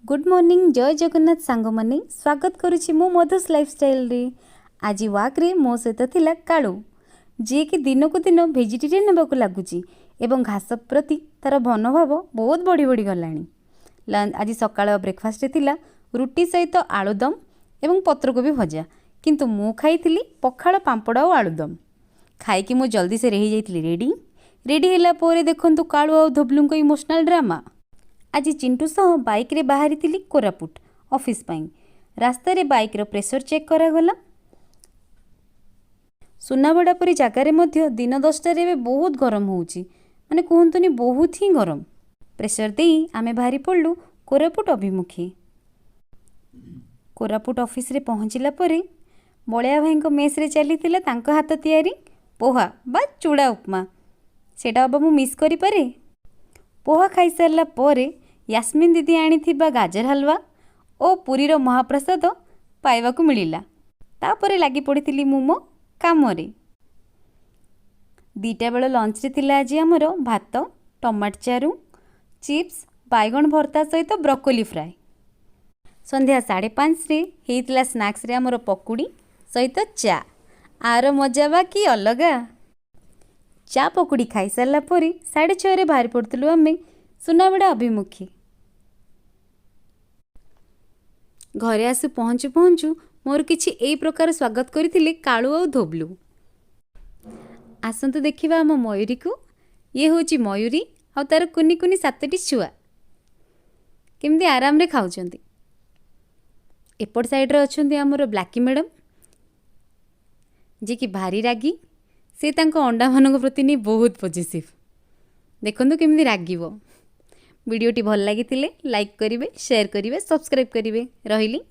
Good morning जय जगन्नाथ सांग माने स्वागत करुछि मो मधुस लाइफस्टाइल रे। आज वाक रे मो सहित थिला काळू जे कि दिन को दिन वेजिटेरियन हेबाकु लागुछि एवं घास प्रति तार मनोभाव बहुत बढ़ी बढ़ी गलानी। आज सकाळ ब्रेकफास्ट रे थिला रुटी सहित आलुदम एवं पत्रकोबी भजा, किंतु मु खाइथिली पखाळ पांपड़ और आलुदम खाइकी मु जल्दी से रही जाइथिली रेडी। रेडी होला पोरे देखंतु काळू और धोबलू को इमोशनल ड्रामा। आज चिंटू सह बाइक रे बाहरी थिली कोरापुट ऑफिस पाई। रास्ता रे बाइक रो प्रेशर चेक करागला। सुनाबड़ा परी जगार मध्य दिन 10टा रे बहुत गरम होउची, माने कहतुनी बहुत ही गरम। प्रेशर दे आमे बाहरी पड़लु कोरापुट अभिमुखी। कोरापुट ऑफिस रे पहुँचला परे बलिया भाई मेस रे चली तांको हाथ तियारी पोहा बा चूड़ा उपमा, सेटा अब मु मिस करि पारे। पोहा खाई सारला परे यास्मिन दीदी आनी गाजर हलवा और पुरीर महाप्रसाद पाइबाकू मिलिला। तापरे लगी पड़ी मु मो काम रे। 2टा बेल लंच रे थिला आज आमर भात टमाट चारू चिप्स बैगन भर्ता सहित ब्रोकोली फ्राए। संध्या 5:30 रे हेइतिला स्नैक्स रे आमर पकुड़ी सहित चा। आर मजा बाकी अलगा। चा पकुड़ी खाई सारला परे 6:30 रे बाहर पड़तलु आमे सुनाबड़ा अभिमुखी। घरे आसु पहुँचु पहुँचु मोर किछि एई प्रकार स्वागत करथिले काळू और धोबलू। आसंतु देखिबा आम मयूरी को। ये होची मयूरी और तार कुनी कुनी 7टी छुआ केमती आराम रे खाउचंती। एपट साइड रे अछंती हमर ब्लैकी मैडम जे कि भारी रागी। से तांको अंडा मानक प्रति नहीं बहुत पॉजिटिव। देखंतु केमती रागिबो। वीडियोटी भल लागिथिले लाइक करिवे, शेयर करिवे, सब्सक्राइब करिवे। रहिली।